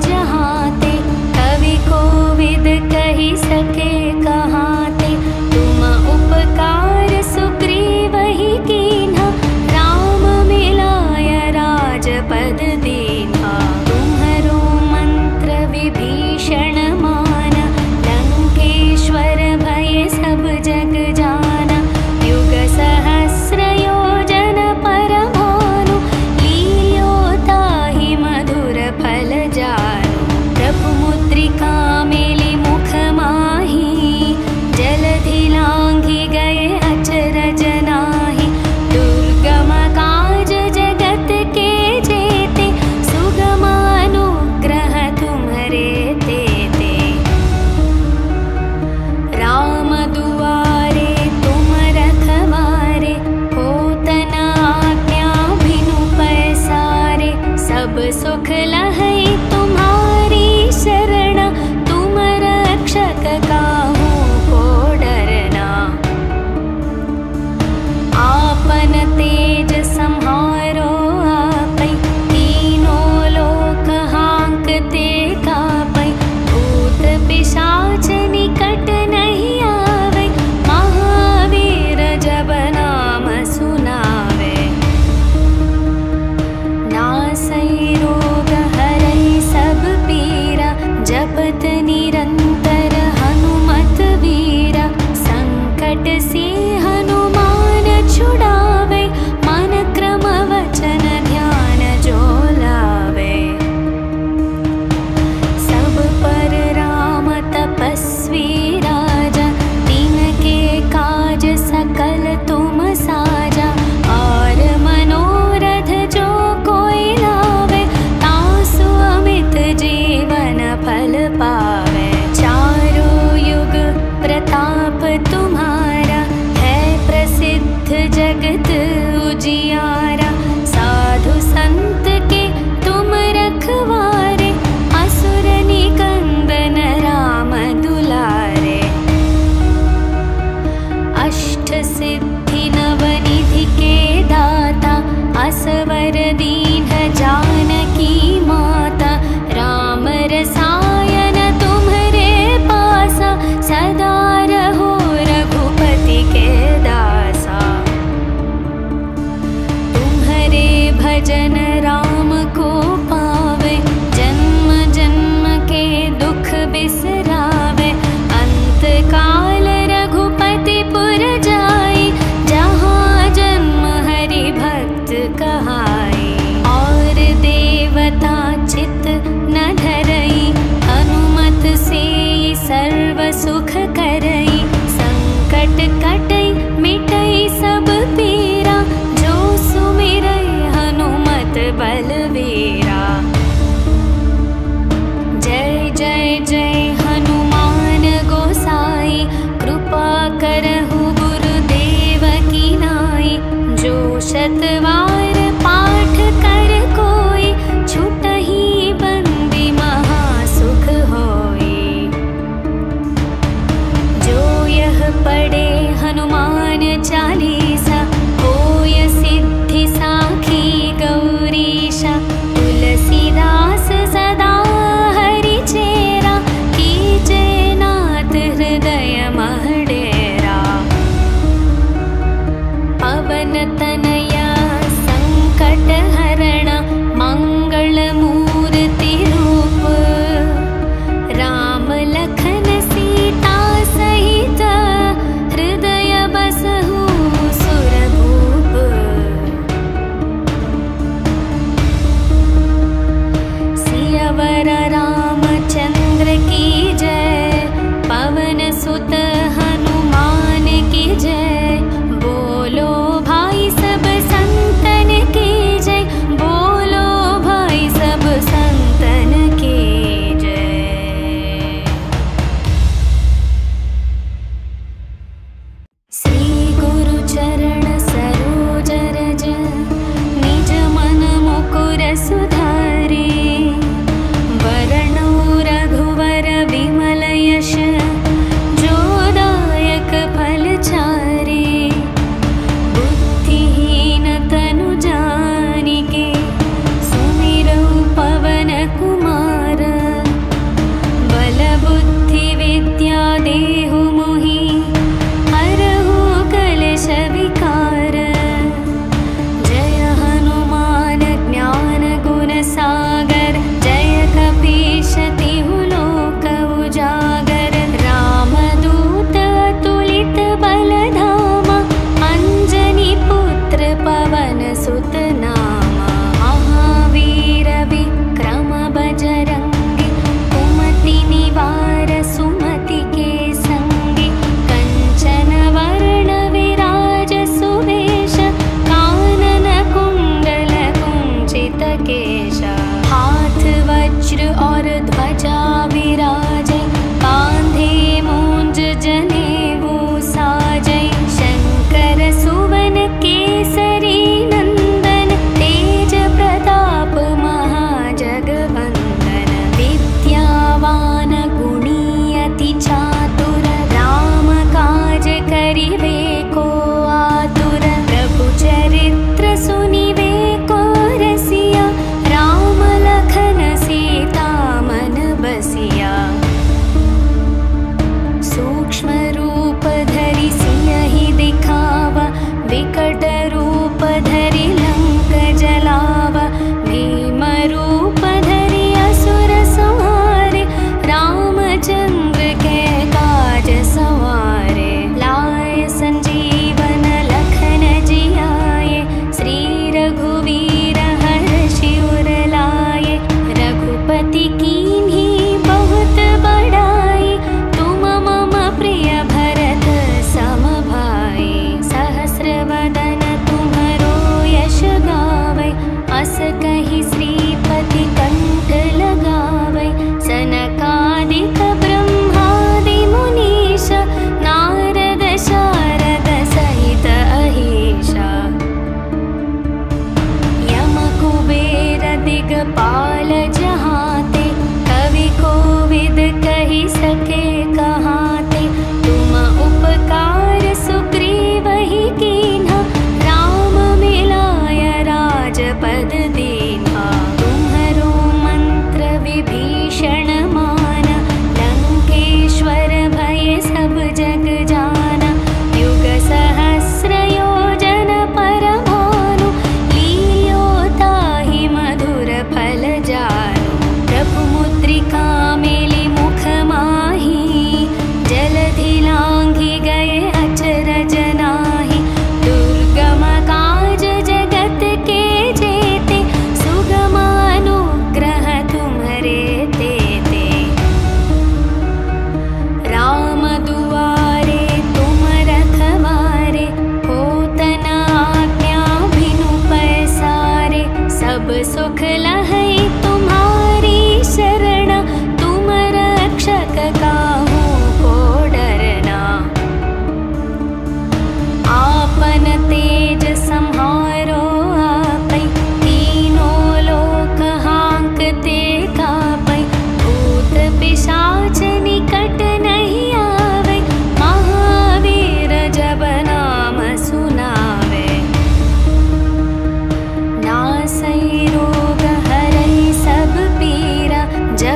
जहाते, कवि कोविद कही सके कहाते। तुम उपकार सुग्रीव ही कीन्हा, राम मिलाय राजपद दीन्हा। तुम्हरो मंत्र विभीषण माना, लंकेश्वर भय सब जग जाना। युग सहस्र योजन पर भानु, लील्यो ताहि मधुर फल जानु। प्रभु मुद्रिका मेलि मुख माही,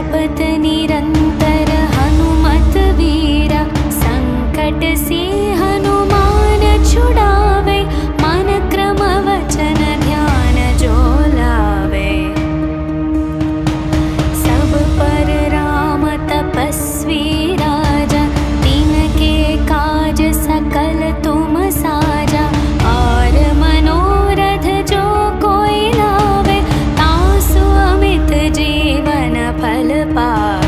जपत निरंतर हनुमत वीरा, संकट से हनुमान छुड़ावे, मन क्रम वचन ध्यान जो लावे। सब पर राम तपस्वी राजा, तिनके काज सकल तुम साजा। और मनोरथ जो कोई लावे, तासु अमित जीवन फल पावे।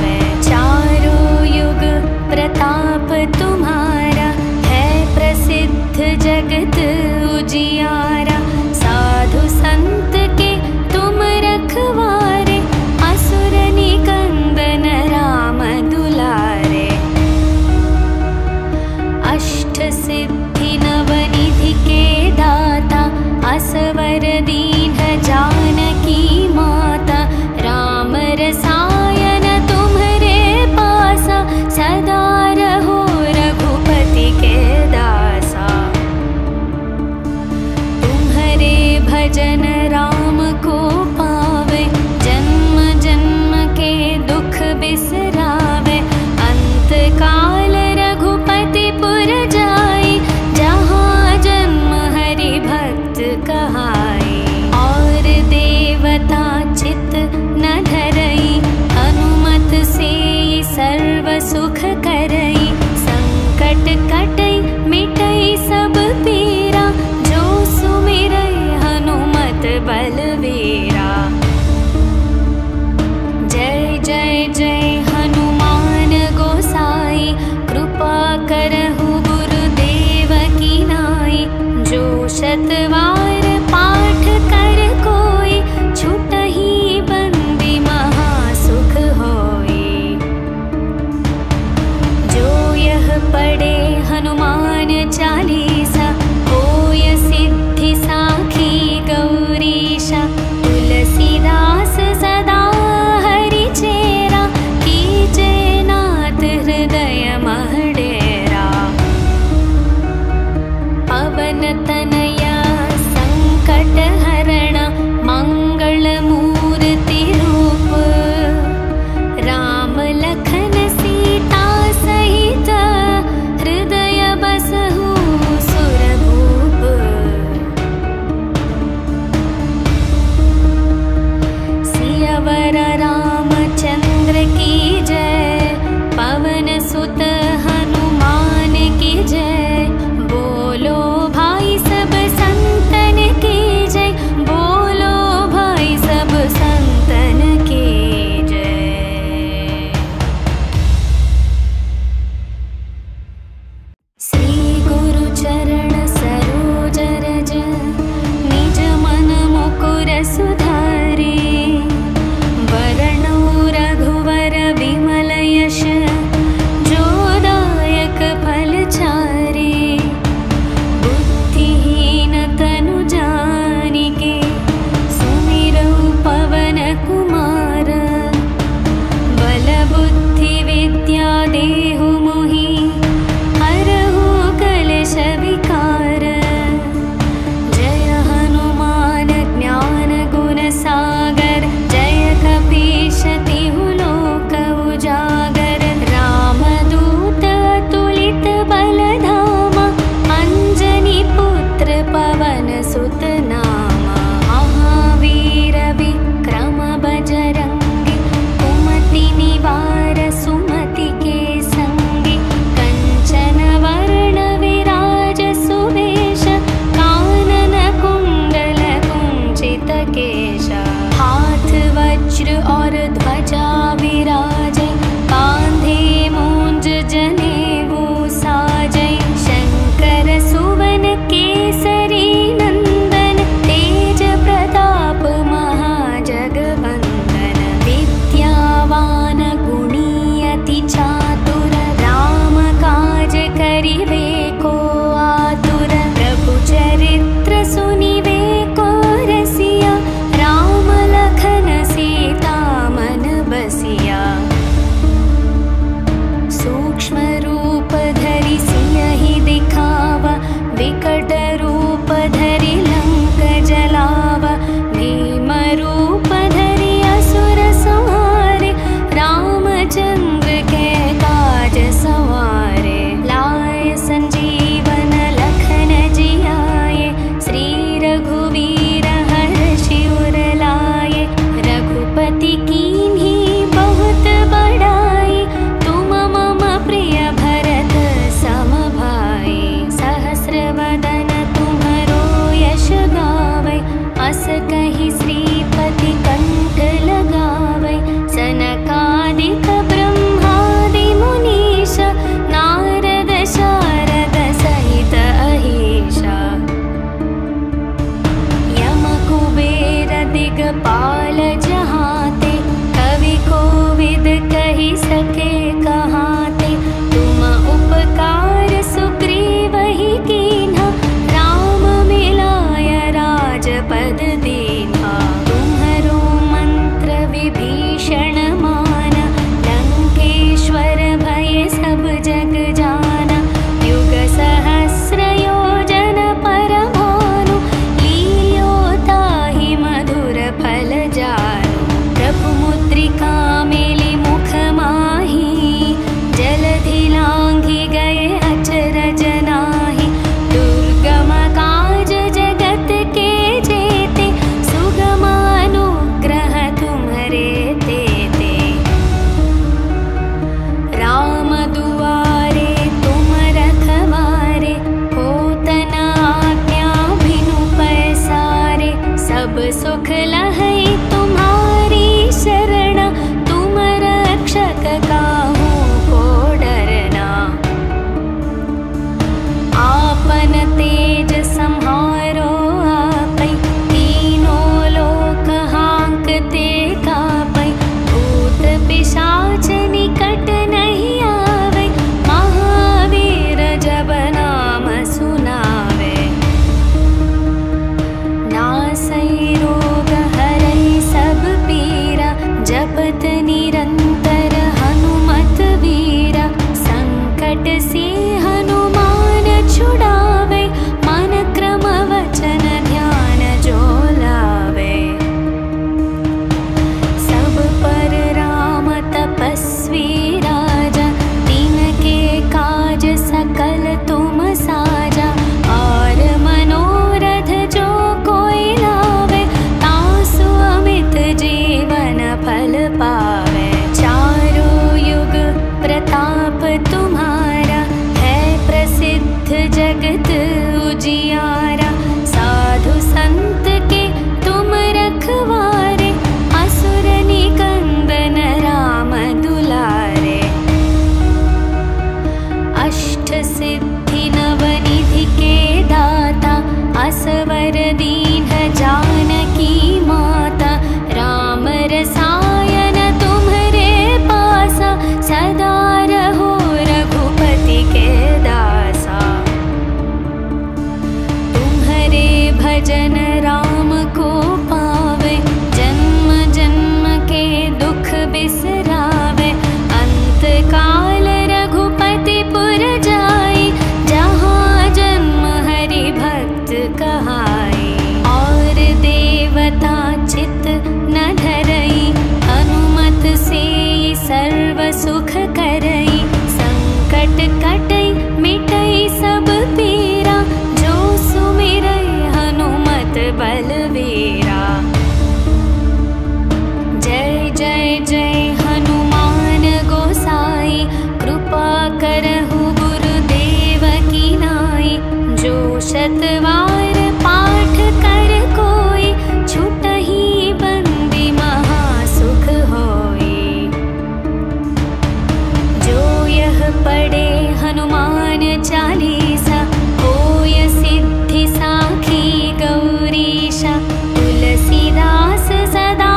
हनुमान चालीसा। होय सिद्धि साखी गौरीशा। तुलसीदास सदा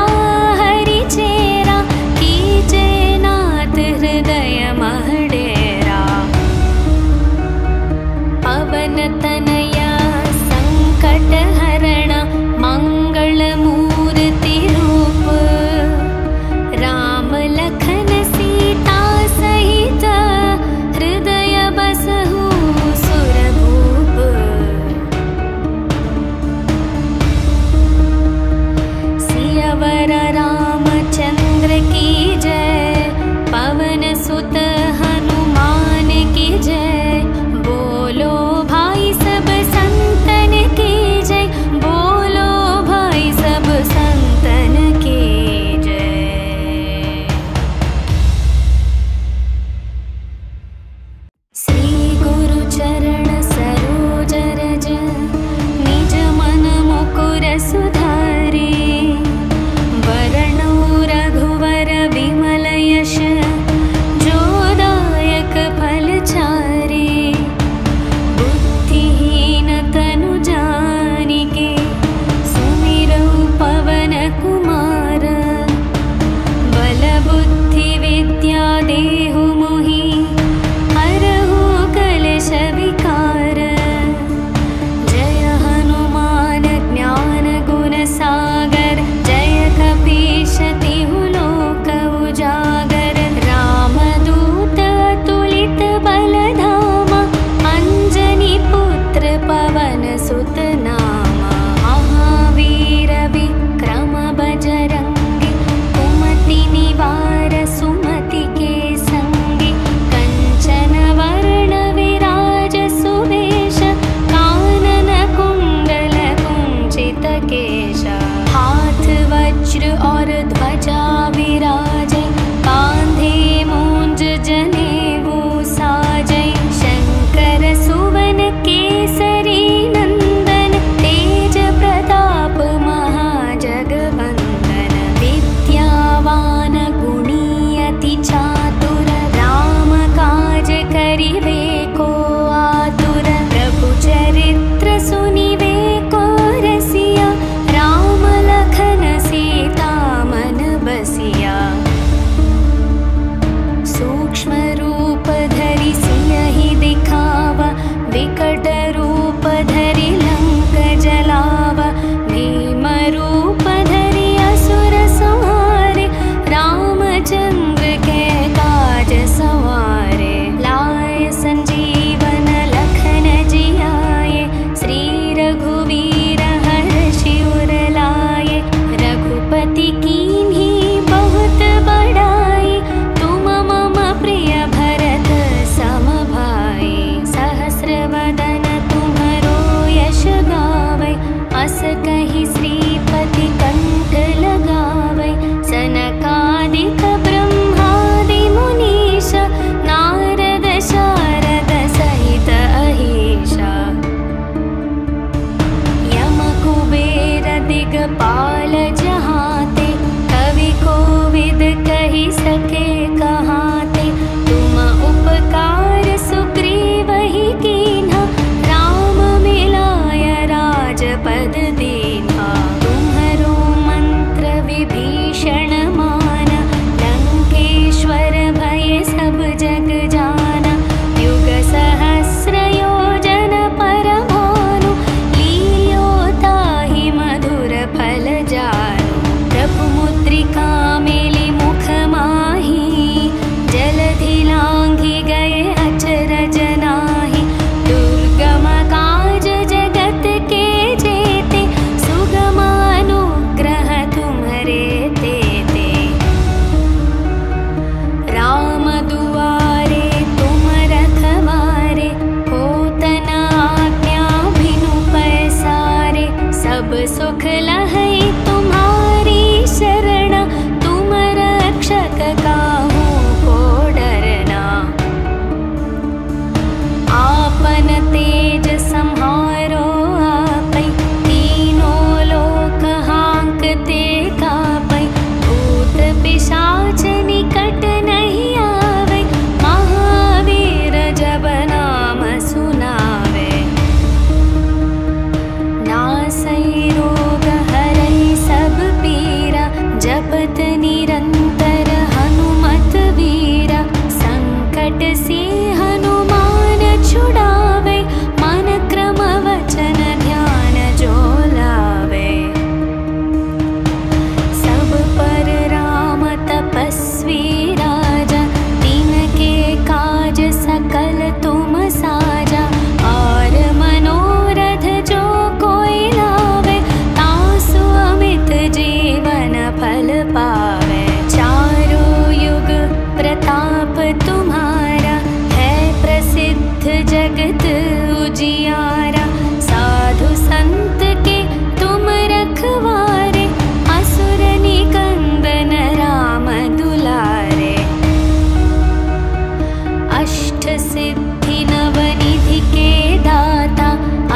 हरिचेरा। कीजे नाथ हृदय मह डेरा। पवन तनया संकट हरण। मंगल मूर्ति रूप। राम लखन सीता सहित। हृदय बसहु प्रताप तुम्हारा है प्रसिद्ध जगत उजियारा। साधु संत के तुम रखवारे असुर निकंदन राम दुलारे। अष्ट सिद्धि नवनिधि के दाता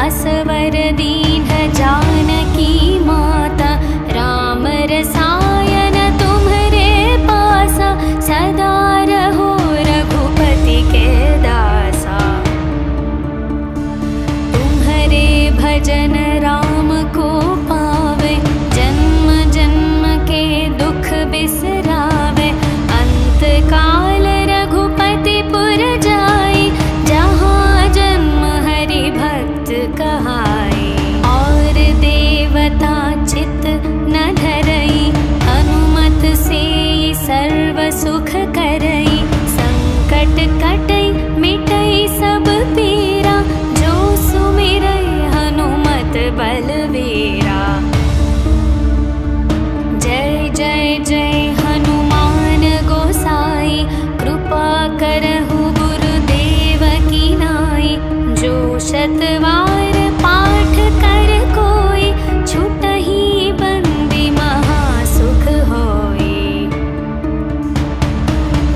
असवर दीन जानकी माता। राम रसायन तुम्हारे पासा सदा रहो रघुपति के दासा। तुम्हारे भजन राम को पावे जन्म जन्म के दुख बिसरावे। अंत काल रघुपति पुर जाई जहाँ जन्म हरि भक्त कहाई। और देवता चित न धरई हनुमत से सर्व सुख करई। संकट कटई मिटई सब पीरा जो सुमिरई हनुमत बलवीरा। जय जय जय हनुमान गोसाई कृपा करहु गुरुदेव की नाई। जो शतवार पाठ कर कोई छुटहि बंदी महासुख होई।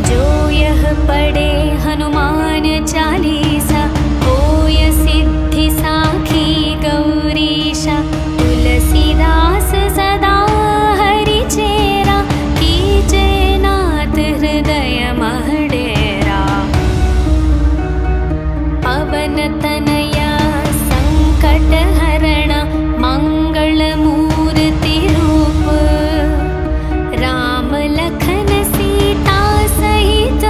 जो यह पढ़े हनुमान चालीसा होय सिद्धि साखी गौरीशा। तुलसीदास सदा हरि चेरा कीजे नाथ हृदय मह डेरा। पवन तनया संकट हरण मंगल मूर्ति रूप। राम लखन सीता सहित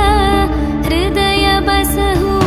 हृदय बसहु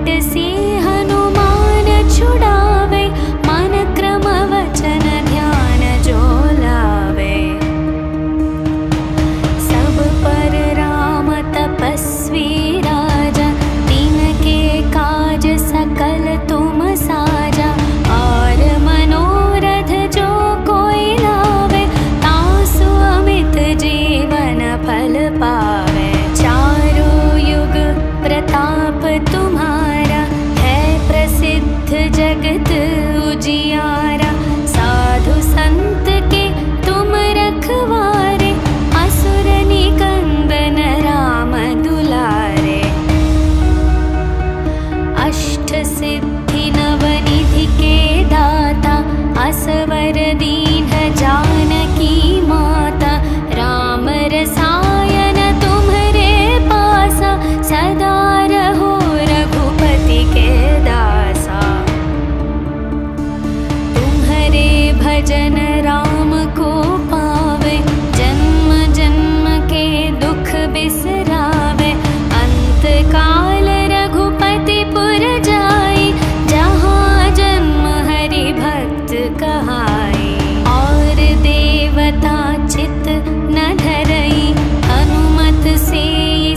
संकट से हनुमान छुड़ावे, मन क्रम वचन ध्यान जो लावे। सब पर राम तपस्वी राजा, तिनके काज सकल तुम साजा। और मनोरथ जो कोई लावे, तासु अमित जीवन फल पावे। चारों युग प्रताप तुम्हारा, है प्रसिद्ध जगत उजियारा। साधु संत के तुम रखवारे, असुर निकंदन राम दुलारे। अष्ट सिद्धि नवनिधि के दाता, असवर दीन जानकी माता। राम रसायन तुम्हरे पासा, सदा रहो रघुपति के दासा। तुम्हरे भजन राम को पावे, जन्म जन्म के दुख बिसरावे। अंत काल रघुपति पुर जाई, जहाँ जन्म हरि भक्त कहाई। और देवता चित न धरई, हनुमत से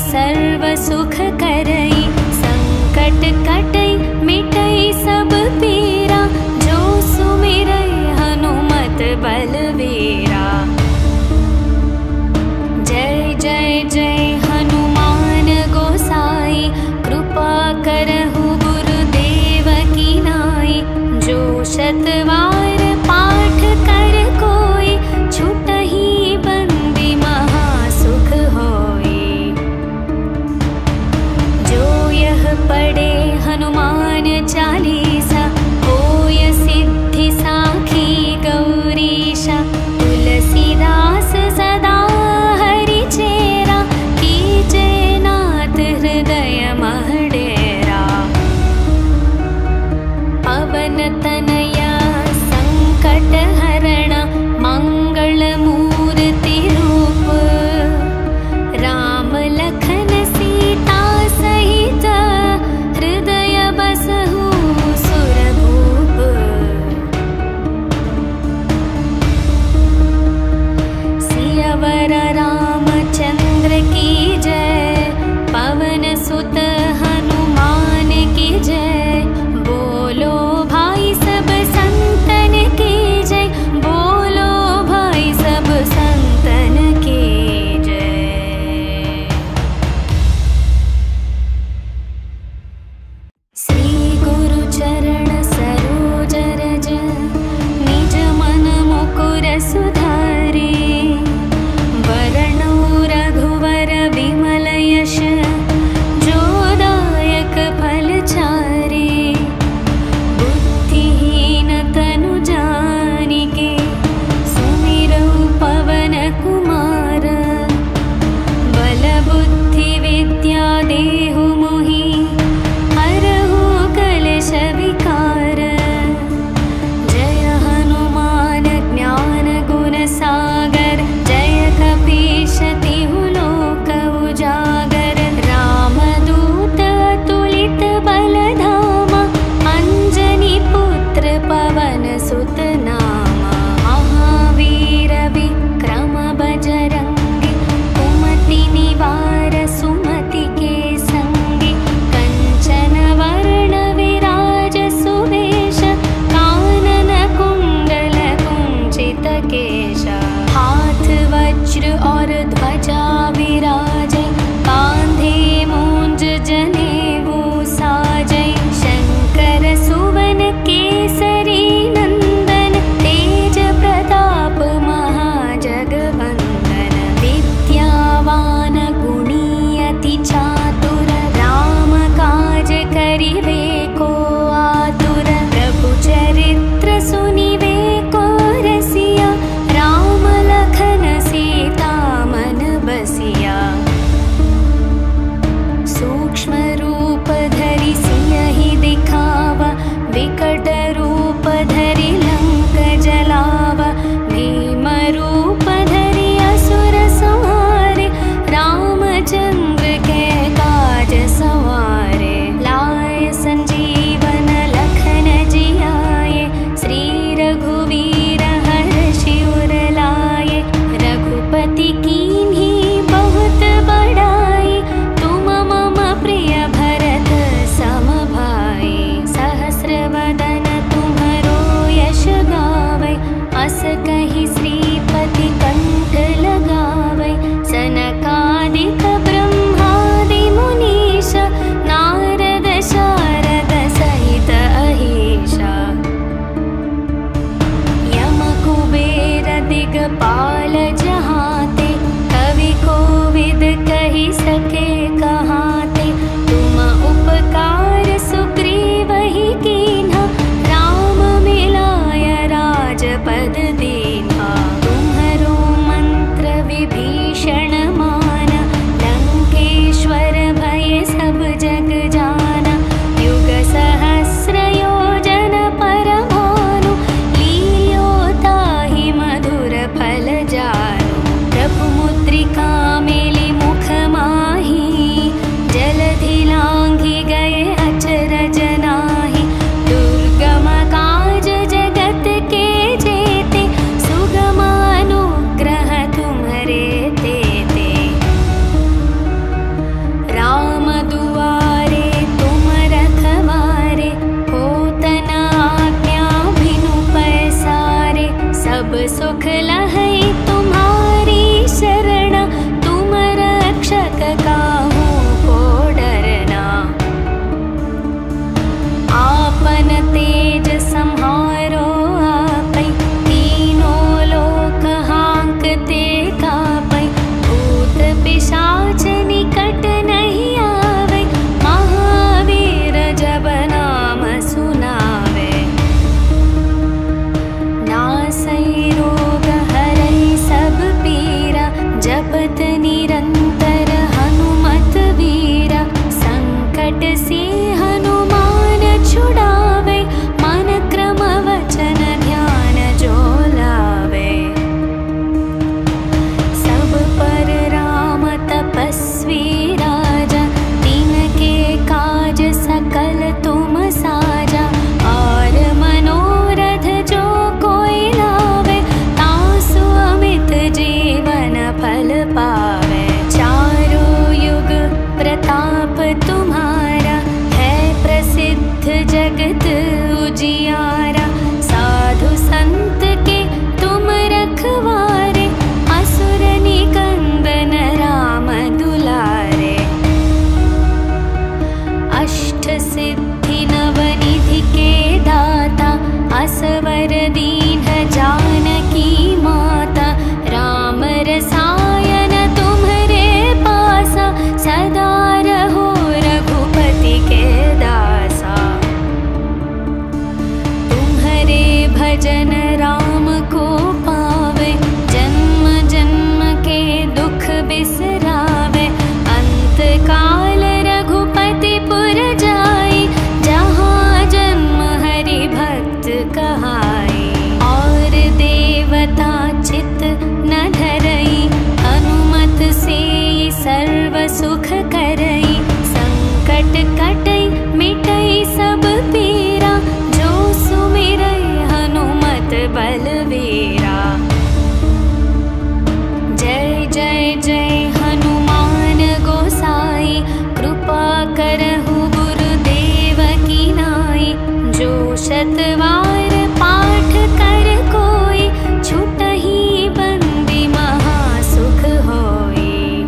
सर्व सुख करई। संकट कटई मिटई सब पीरा, जो सुमिरई हनुमत बलवीरा। जय जय जय हनुमान गोसाई, कृपा करहु गुरुदेव की नाई। जो शतवार पाठ कर कोई, छुटहि बंदी महासुख होई। जो यह पढ़े हनुमान चालीसा, होय सिद्धि साखी गौरीशा। तुलसीदास सदा हरि चेरा, कीजे नाथ हृदय मह डेरा। पवन तनया तुम साजा। और मनोरथ जो कोई लावे, तासु अमित जीवन फल पावे। चारों युग प्रताप तुम्हारा, है प्रसिद्ध जगत उजियारा। साधु संत के तुम रखवारे, असुर निकंदन राम दुलारे। अष्ट सिद्धि नवनिधि के दाता, असवर दीन जानकी माता। राम रसायन तुम्हरे पासा, सदा रहो रघुपति के दासा। तुम्हरे भजन राम को पावे, जन्म जन्म के दुख बिसरावे। अंत काल रघुपति पुर जाई, जहाँ जन्म हरि भक्त कहाई। और देवता चित न धरई, अनुमत से सर्व सुख करई। संकट कटई मिटई सब पीरा, जो सुमिरै हनुमत बलवीरा। जय जय जय हनुमान गोसाई, कृपा करहु गुरुदेव की नाई। जो शतवार पाठ कर कोई, छुटहि बंदी महासुख होई।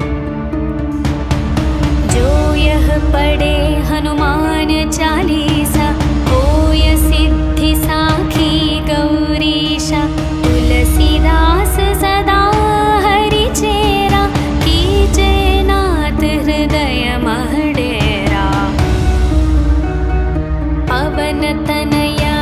जो यह पढ़े हनुमान चालीसा, होय सिद्धि साखी गौरीशा। तुलसीदास सदा हरि चेरा, कीजे नाथ हृदय मह डेरा। पवन तनया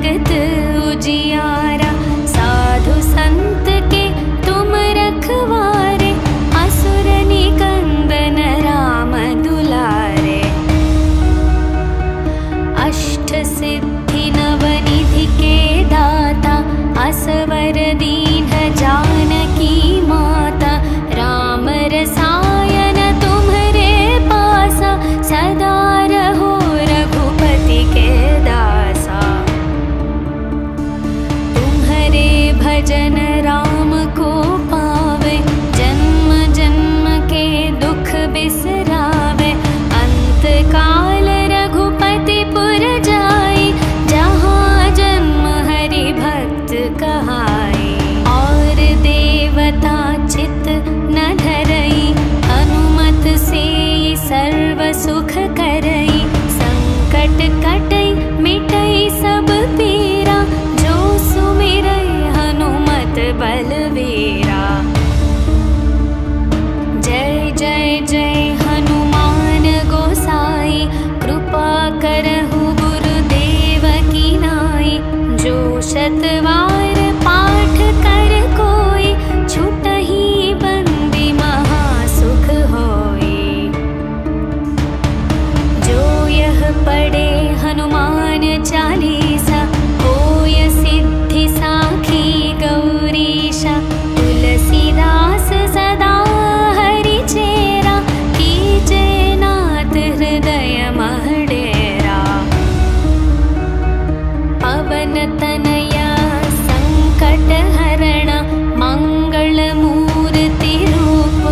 जगत उजियारा। साधु संत के तुम रखवारे, असुर निकंदन राम दुलारे। अष्ट सिद्धि नवनिधि के दाता, असवर दीन जानकी माता। राम रसायन तुम्हारे पासा, सदा रहो रघुपति के दासा। तुम्हारे भजन राम को पावे, जन्म जन्म के दुख बिसरावे। अंत काल रघुपति पुर जाई, जहाँ जन्म हरि भक्त कहाई। और देवता चित न धरई, अनुमत से सर्व सुख करई। संकट कटई मिटई सब पीरा, जो सुमिरई हनुमत बलवीरा। जय जय जय हनुमान गोसाई, कृपा करहु गुरुदेव की नाई। जो शतवार पाठ कर कोई, छुटहि बंदी महासुख होई। जो यह पढ़े हनुमान चालीसा, होय सिद्धि साखी गौरीशा। तुलसीदास सदा हरि चेरा, कीजे नाथ हृदय मह डेरा। पवन तनया संकट हरण, मंगल मूर्ति रूप।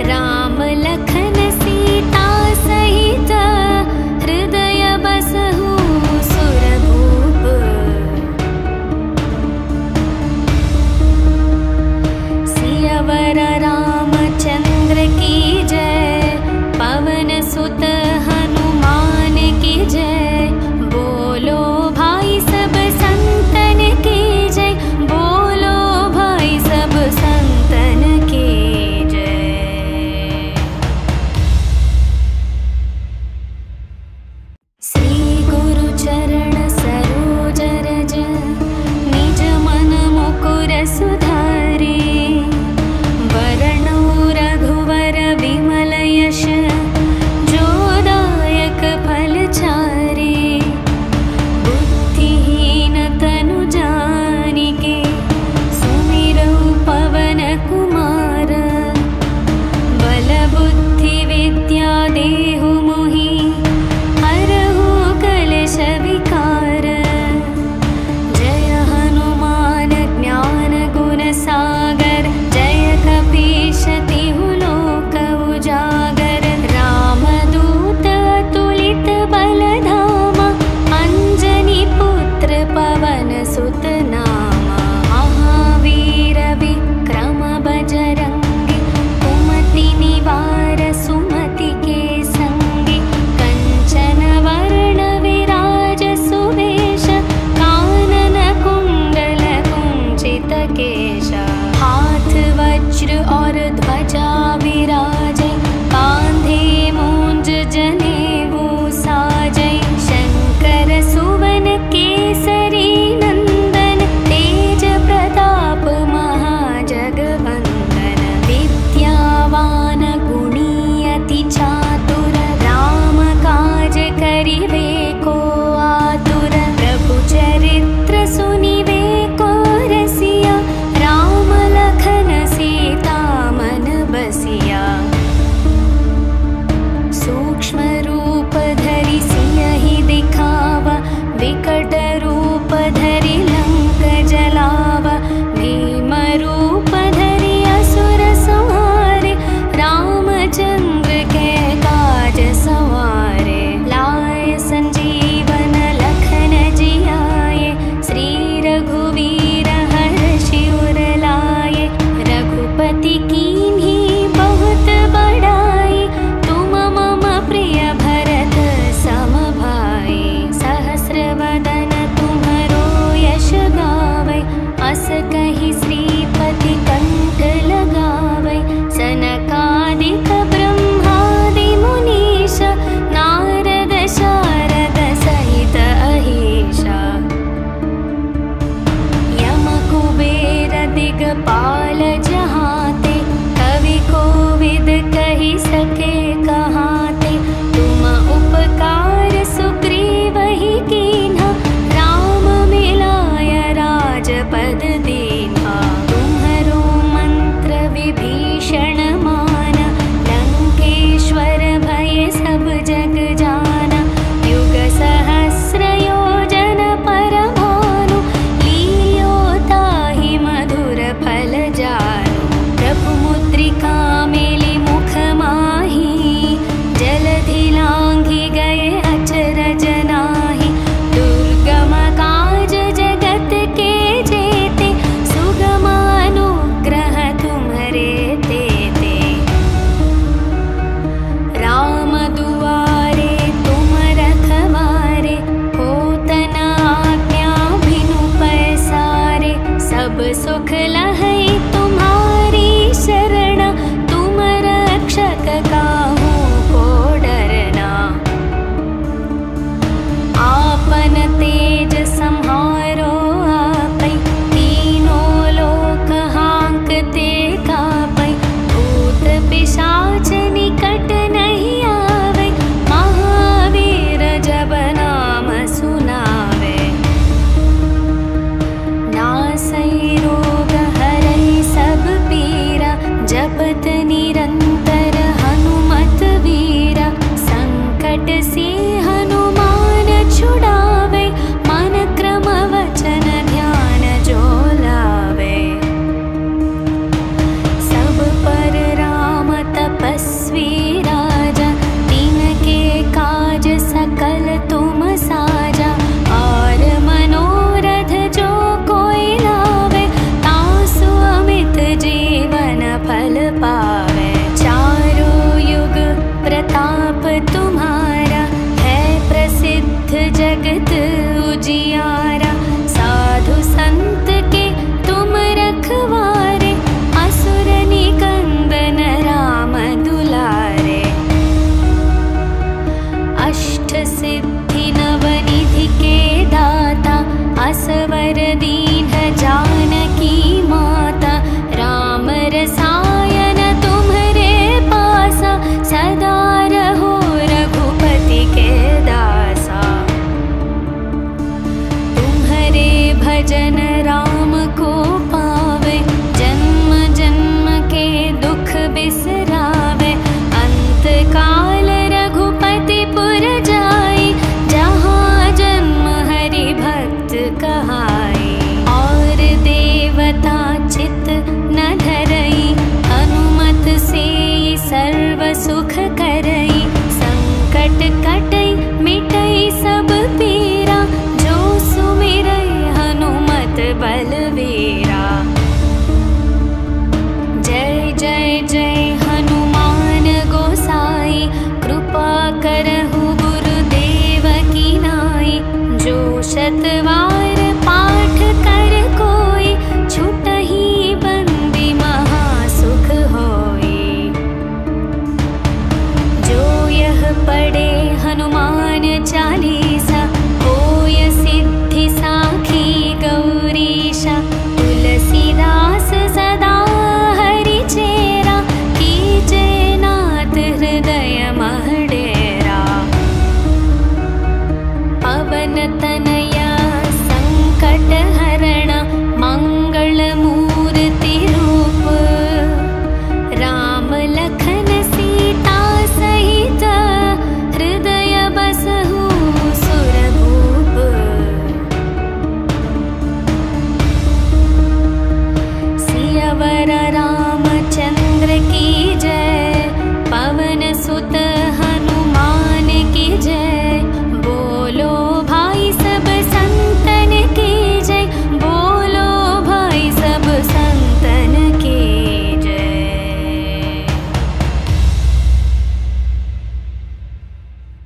राम लखन सीता सहित, हृदय बसहु सुरभूप। सियावर रामचंद्र की जय, पवन सुत हनुमान की जय। बोलो भाई सब संतन की जय, बोलो भाई सब संतन की जय। श्री गुरु चरण सरोज रज, निज मन मुकुर सुधारे। वरणौ रघुवर विमल यश, जो दायक फल चारे। बुद्धिहीन तनु जानिके, सुमिरौ पवन कुमार। बल बुद्धि विद्या देहु मोहि, हरहु कलेश विकार। जय हनुमान ज्ञान गुण सागर, जय कपीश तिहु लोक उजागर। रामदूत अतुलित बल धामा, अंजनी पुत्र पवन सुत नामा। महावीर विक्रम बजरंगी, कुमति निवार सुमति के संगी। कंचन वर्ण विराज सुवेश, कानन कुंडल कुंचित केश। हाथ वज्र और ध्वजा विराजे, कांधे मूंज जनेऊ साजै। शंकर सुवन केसरी नंदन, तेज प्रताप महाजगवंदन। विद्यावान गुणी अति चातुर, राम काज करिवे को आतुर। प्रभु चरित्र सुनिवे को रसिया, राम लखन सीता मन बसिया। सूक्ष्म रूप धरि सियहि दिखावा, विकट रूप धरि लंक जलावा। भीम रूप धरि असुर संहारे, रामचंद्र के काज सवारे। लाए संजीवन लखन जियाए, श्री रघुवीर हर्षि उर लाए। रघुपति कीन्ही बहुत बड़ाई, तुम मम प्रिय भरत सम भाई। सहस्र वदन तुम्हरो यश भजन राम को पावे, जन्म जन्म के दुख बिसरावे। अंत काल रघुपति पुर जाई, जहाँ जन्म हरि भक्त कहाई। और देवता चित न धरई, हनुमत से सर्व सुख करई। संकट कटई मिटई सब पीरा, जो सुमिरई हनुमत बलवीरा। जय जय जय हनुमान गोसाई, कृपा करहु गुरुदेव की नाई। जो शतवार पाठ कर कोई, छुटहि बंदी महासुख होई। जो यह पढ़े हनुमान चालीसा, होय सिद्धि साखी गौरीशा। तुलसीदास सदा हरि चेरा, कीजे नाथ हृदय मह डेरा। पवन तनया संकट